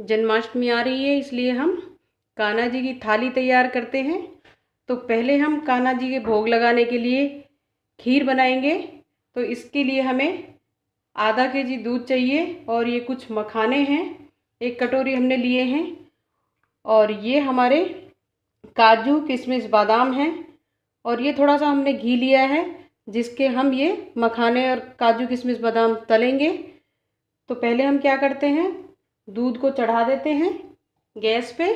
जन्माष्टमी आ रही है, इसलिए हम कान्हा जी की थाली तैयार करते हैं। तो पहले हम कान्हा जी के भोग लगाने के लिए खीर बनाएंगे। तो इसके लिए हमें आधा केजी दूध चाहिए और ये कुछ मखाने हैं, 1 कटोरी हमने लिए हैं। और ये हमारे काजू किशमिश बादाम हैं। और ये थोड़ा सा हमने घी लिया है जिसके हम ये मखाने और काजू किशमिश बादाम तलेंगे। तो पहले हम क्या करते हैं, दूध को चढ़ा देते हैं गैस पे।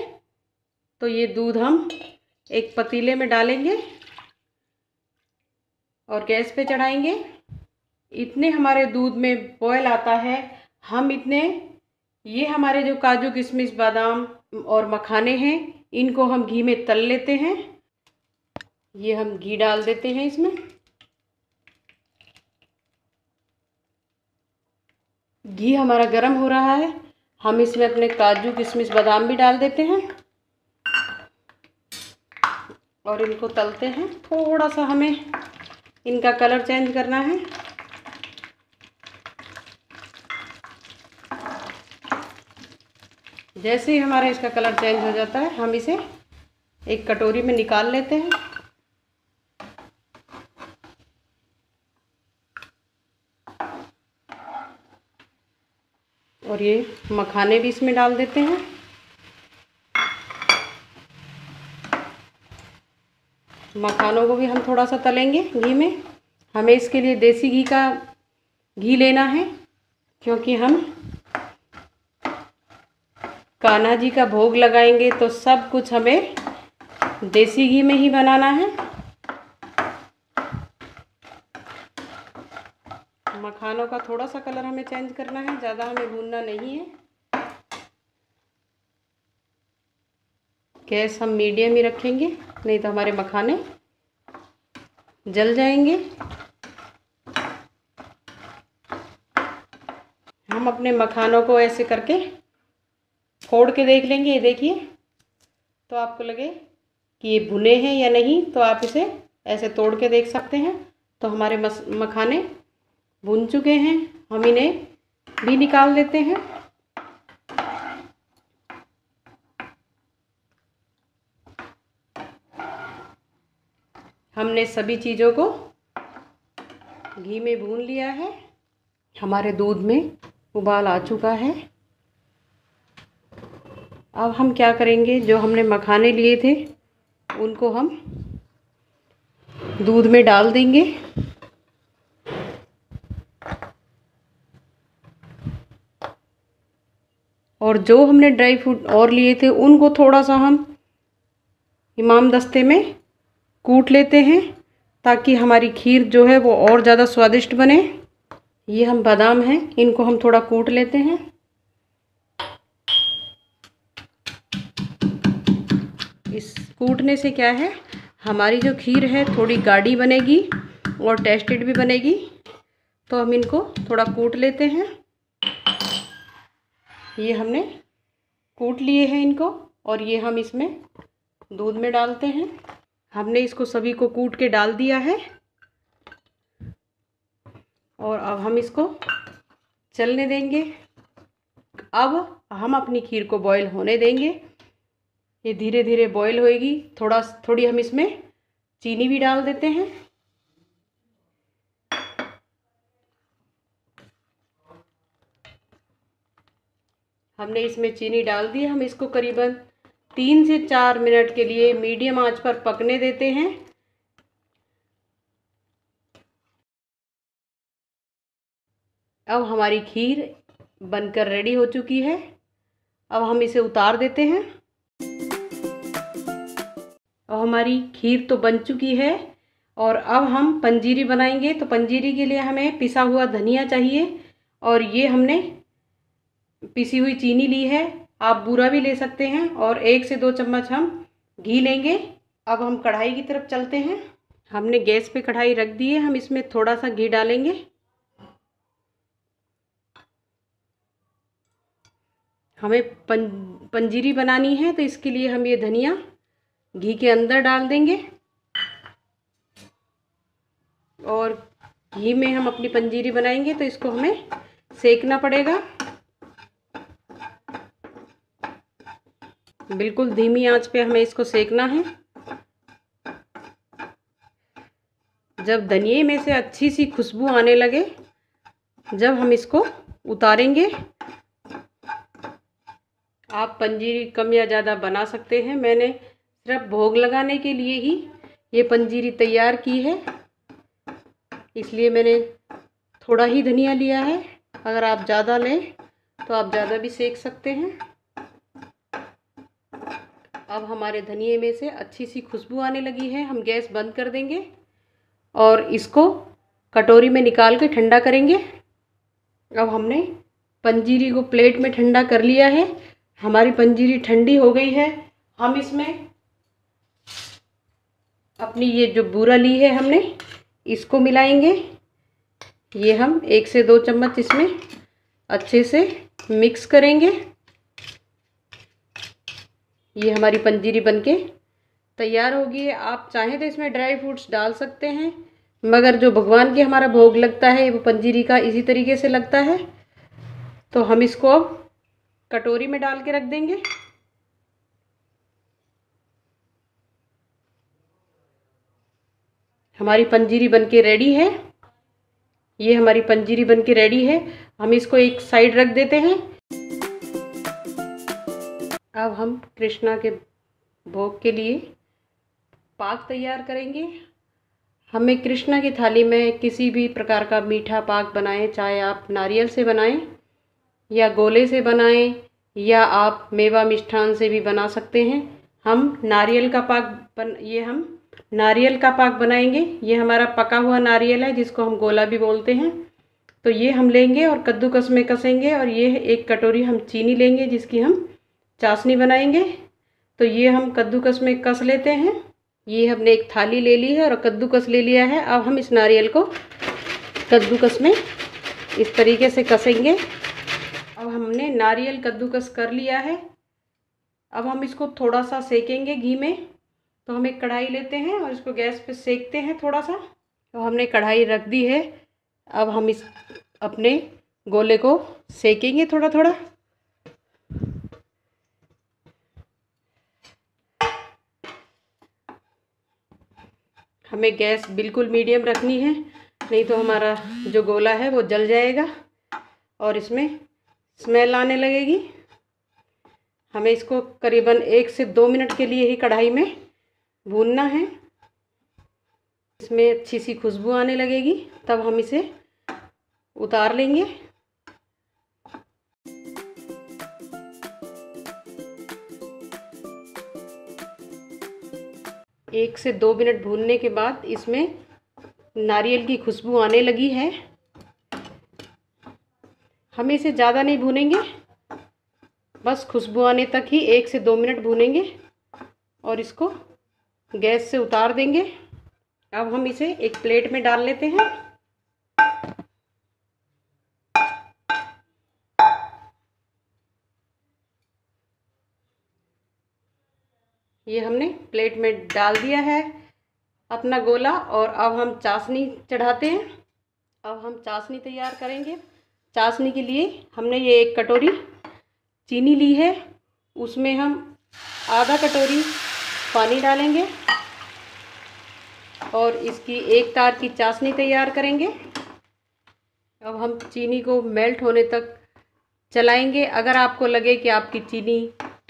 तो ये दूध हम एक पतीले में डालेंगे और गैस पे चढ़ाएंगे। इतने हमारे दूध में बॉयल आता है, हम इतने ये हमारे जो काजू किशमिश बादाम और मखाने हैं इनको हम घी में तल लेते हैं। ये हम घी डाल देते हैं इसमें। घी हमारा गर्म हो रहा है, हम इसमें अपने काजू किशमिश बादाम भी डाल देते हैं और इनको तलते हैं। थोड़ा सा हमें इनका कलर चेंज करना है। जैसे ही हमारा इसका कलर चेंज हो जाता है हम इसे एक कटोरी में निकाल लेते हैं। और ये मखाने भी इसमें डाल देते हैं। मखानों को भी हम थोड़ा सा तलेंगे घी में। हमें इसके लिए देसी घी का घी लेना है क्योंकि हम कान्हा जी का भोग लगाएंगे तो सब कुछ हमें देसी घी में ही बनाना है। मखानों का थोड़ा सा कलर हमें चेंज करना है, ज़्यादा हमें भूनना नहीं है। गैस हम मीडियम ही रखेंगे, नहीं तो हमारे मखाने जल जाएंगे। हम अपने मखानों को ऐसे करके फोड़ के देख लेंगे। ये देखिए, तो आपको लगे कि ये भुने हैं या नहीं तो आप इसे ऐसे तोड़ के देख सकते हैं। तो हमारे मखाने भुन चुके हैं, हम इन्हें भी निकाल देते हैं। हमने सभी चीज़ों को घी में भून लिया है। हमारे दूध में उबाल आ चुका है। अब हम क्या करेंगे, जो हमने मखाने लिए थे उनको हम दूध में डाल देंगे। और जो हमने ड्राई फ्रूट और लिए थे उनको थोड़ा सा हम इमाम दस्ते में कूट लेते हैं ताकि हमारी खीर जो है वो और ज़्यादा स्वादिष्ट बने। ये हम बादाम हैं, इनको हम थोड़ा कूट लेते हैं। इस कूटने से क्या है, हमारी जो खीर है थोड़ी गाढ़ी बनेगी और टेस्टेड भी बनेगी। तो हम इनको थोड़ा कूट लेते हैं। ये हमने कूट लिए हैं इनको और ये हम इसमें दूध में डालते हैं। हमने इसको सभी को कूट के डाल दिया है और अब हम इसको चलने देंगे। अब हम अपनी खीर को बॉईल होने देंगे। ये धीरे धीरे बॉईल होएगी। थोड़ी हम इसमें चीनी भी डाल देते हैं। हमने इसमें चीनी डाल दी। हम इसको करीबन 3 से 4 मिनट के लिए मीडियम आंच पर पकने देते हैं। अब हमारी खीर बनकर रेडी हो चुकी है। अब हम इसे उतार देते हैं। अब हमारी खीर तो बन चुकी है और अब हम पंजीरी बनाएंगे। तो पंजीरी के लिए हमें पिसा हुआ धनिया चाहिए और ये हमने पिसी हुई चीनी ली है। आप बूरा भी ले सकते हैं और 1 से 2 चम्मच हम घी लेंगे। अब हम कढ़ाई की तरफ चलते हैं। हमने गैस पे कढ़ाई रख दी है, हम इसमें थोड़ा सा घी डालेंगे। हमें पंजीरी बनानी है तो इसके लिए हम ये धनिया घी के अंदर डाल देंगे और घी में हम अपनी पंजीरी बनाएंगे तो इसको हमें सेकना पड़ेगा। बिल्कुल धीमी आंच पे हमें इसको सेकना है। जब धनिये में से अच्छी सी खुशबू आने लगे, जब हम इसको उतारेंगे। आप पंजीरी कम या ज़्यादा बना सकते हैं। मैंने सिर्फ भोग लगाने के लिए ही ये पंजीरी तैयार की है, इसलिए मैंने थोड़ा ही धनिया लिया है। अगर आप ज़्यादा लें तो आप ज़्यादा भी सेक सकते हैं। अब हमारे धनिये में से अच्छी सी खुशबू आने लगी है। हम गैस बंद कर देंगे और इसको कटोरी में निकाल के ठंडा करेंगे। अब हमने पंजीरी को प्लेट में ठंडा कर लिया है। हमारी पंजीरी ठंडी हो गई है। हम इसमें अपनी ये जो बूरा ली है हमने, इसको मिलाएंगे। ये हम 1 से 2 चम्मच इसमें अच्छे से मिक्स करेंगे। ये हमारी पंजीरी बनके तैयार होगी। आप चाहें तो इसमें ड्राई फ्रूट्स डाल सकते हैं, मगर जो भगवान के हमारा भोग लगता है वो पंजीरी का इसी तरीके से लगता है। तो हम इसको अब कटोरी में डाल के रख देंगे। हमारी पंजीरी बनके रेडी है। ये हमारी पंजीरी बनके रेडी है। हम इसको एक साइड रख देते हैं। अब हम कृष्णा के भोग के लिए पाक तैयार करेंगे। हमें कृष्णा की थाली में किसी भी प्रकार का मीठा पाक बनाएं, चाहे आप नारियल से बनाएं या गोले से बनाएं या आप मेवा मिष्ठान से भी बना सकते हैं। हम नारियल का पाक बनाएंगे। ये हमारा पका हुआ नारियल है, जिसको हम गोला भी बोलते हैं। तो ये हम लेंगे और कद्दूकस में कसेंगे। और ये 1 कटोरी हम चीनी लेंगे, जिसकी हम चाशनी बनाएंगे। तो ये हम कद्दूकस में कस लेते हैं। ये हमने एक थाली ले ली है और कद्दूकस ले लिया है। अब हम इस नारियल को कद्दूकस में इस तरीके से कसेंगे। अब हमने नारियल कद्दूकस कर लिया है। अब हम इसको थोड़ा सा सेकेंगे घी में। तो हम एक कढ़ाई लेते हैं और इसको गैस पे सेकते हैं थोड़ा सा। तो हमने कढ़ाई रख दी है। अब हम इस अपने गोले को सेकेंगे थोड़ा थोड़ा। हमें गैस बिल्कुल मीडियम रखनी है, नहीं तो हमारा जो गोला है वो जल जाएगा और इसमें स्मेल आने लगेगी। हमें इसको करीबन 1 से 2 मिनट के लिए ही कढ़ाई में भूनना है। इसमें अच्छी सी खुशबू आने लगेगी, तब हम इसे उतार लेंगे। एक से 2 मिनट भूनने के बाद इसमें नारियल की खुशबू आने लगी है। हमें इसे ज़्यादा नहीं भूनेंगे, बस खुशबू आने तक ही 1 से 2 मिनट भूनेंगे और इसको गैस से उतार देंगे। अब हम इसे एक प्लेट में डाल लेते हैं। ये हमने प्लेट में डाल दिया है अपना गोला। और अब हम चाशनी चढ़ाते हैं। अब हम चाशनी तैयार करेंगे। चाशनी के लिए हमने ये 1 कटोरी चीनी ली है, उसमें हम आधा कटोरी पानी डालेंगे और इसकी 1 तार की चाशनी तैयार करेंगे। अब हम चीनी को मेल्ट होने तक चलाएंगे। अगर आपको लगे कि आपकी चीनी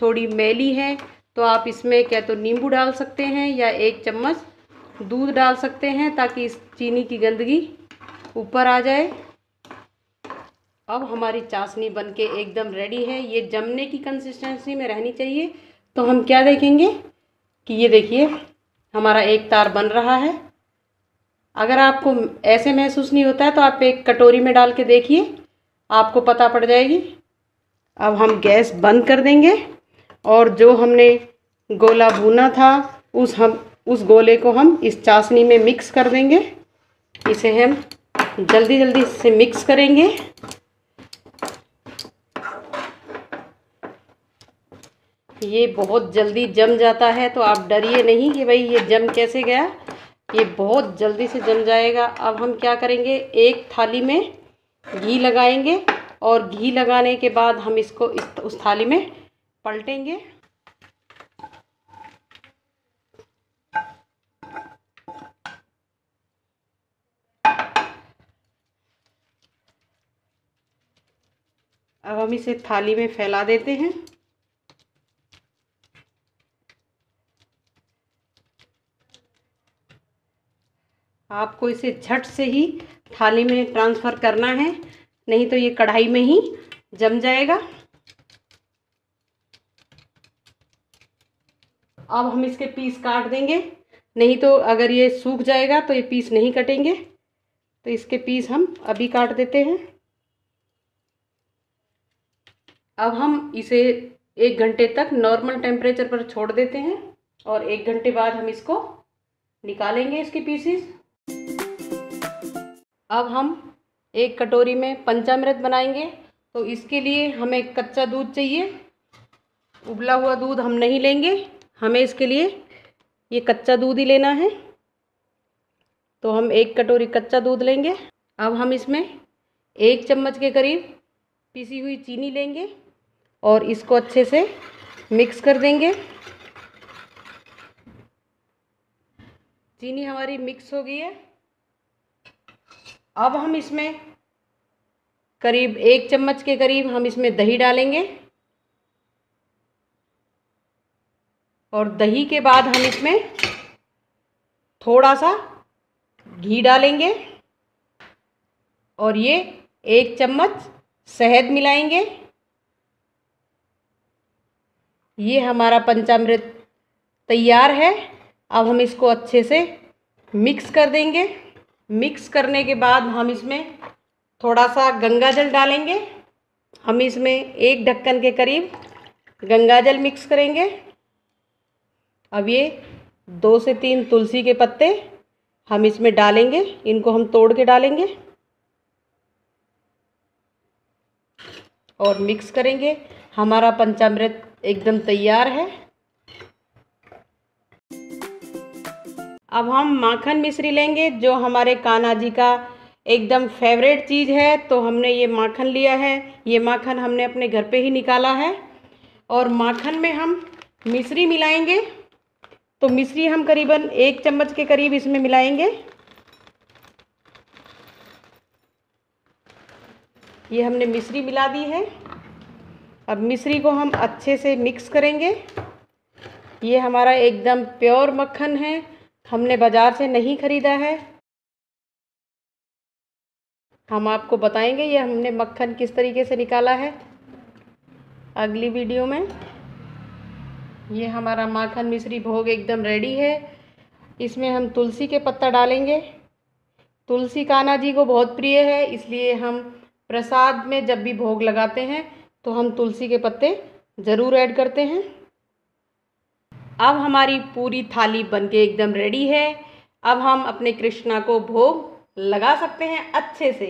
थोड़ी मैली है तो आप इसमें क्या तो नींबू डाल सकते हैं या 1 चम्मच दूध डाल सकते हैं, ताकि इस चीनी की गंदगी ऊपर आ जाए। अब हमारी चाशनी बनके एकदम रेडी है। ये जमने की कंसिस्टेंसी में रहनी चाहिए। तो हम क्या देखेंगे कि ये देखिए हमारा 1 तार बन रहा है। अगर आपको ऐसे महसूस नहीं होता है तो आप एक कटोरी में डाल के देखिए, आपको पता पड़ जाएगी। अब हम गैस बंद कर देंगे और जो हमने गोला भुना था उस गोले को हम इस चाशनी में मिक्स कर देंगे। इसे हम जल्दी जल्दी से मिक्स करेंगे। ये बहुत जल्दी जम जाता है, तो आप डरिए नहीं कि भाई ये जम कैसे गया। ये बहुत जल्दी से जम जाएगा। अब हम क्या करेंगे, एक थाली में घी लगाएंगे और घी लगाने के बाद हम इसको उस थाली में पलटेंगे। अब हम इसे थाली में फैला देते हैं। आपको इसे झट से ही थाली में ट्रांसफ़र करना है, नहीं तो ये कढ़ाई में ही जम जाएगा। अब हम इसके पीस काट देंगे, नहीं तो अगर ये सूख जाएगा तो ये पीस नहीं कटेंगे। तो इसके पीस हम अभी काट देते हैं। अब हम इसे 1 घंटे तक नॉर्मल टेम्परेचर पर छोड़ देते हैं और 1 घंटे बाद हम इसको निकालेंगे इसके पीसीस। अब हम एक कटोरी में पंचामृत बनाएंगे। तो इसके लिए हमें कच्चा दूध चाहिए, उबला हुआ दूध हम नहीं लेंगे, हमें इसके लिए ये कच्चा दूध ही लेना है। तो हम 1 कटोरी कच्चा दूध लेंगे। अब हम इसमें 1 चम्मच के करीब पिसी हुई चीनी लेंगे और इसको अच्छे से मिक्स कर देंगे। चीनी हमारी मिक्स हो गई है। अब हम इसमें करीब 1 चम्मच के करीब हम इसमें दही डालेंगे और दही के बाद हम इसमें थोड़ा सा घी डालेंगे और ये 1 चम्मच शहद मिलाएंगे। ये हमारा पंचामृत तैयार है। अब हम इसको अच्छे से मिक्स कर देंगे। मिक्स करने के बाद हम इसमें थोड़ा सा गंगा जल डालेंगे। हम इसमें 1 ढक्कन के करीब गंगा जल मिक्स करेंगे। अब ये 2 से 3 तुलसी के पत्ते हम इसमें डालेंगे, इनको हम तोड़ के डालेंगे और मिक्स करेंगे। हमारा पंचामृत एकदम तैयार है। अब हम माखन मिश्री लेंगे, जो हमारे कान्हा जी का एकदम फेवरेट चीज़ है। तो हमने ये माखन लिया है। ये माखन हमने अपने घर पे ही निकाला है और माखन में हम मिश्री मिलाएंगे। तो मिश्री हम करीबन 1 चम्मच के करीब इसमें मिलाएंगे। ये हमने मिश्री मिला दी है। अब मिश्री को हम अच्छे से मिक्स करेंगे। ये हमारा एकदम प्योर मक्खन है, हमने बाज़ार से नहीं ख़रीदा है। हम आपको बताएंगे ये हमने मक्खन किस तरीके से निकाला है अगली वीडियो में। ये हमारा माखन मिश्री भोग एकदम रेडी है। इसमें हम तुलसी के पत्ता डालेंगे। तुलसी कान्हा जी को बहुत प्रिय है, इसलिए हम प्रसाद में जब भी भोग लगाते हैं तो हम तुलसी के पत्ते ज़रूर ऐड करते हैं। अब हमारी पूरी थाली बनके एकदम रेडी है। अब हम अपने कृष्णा को भोग लगा सकते हैं अच्छे से।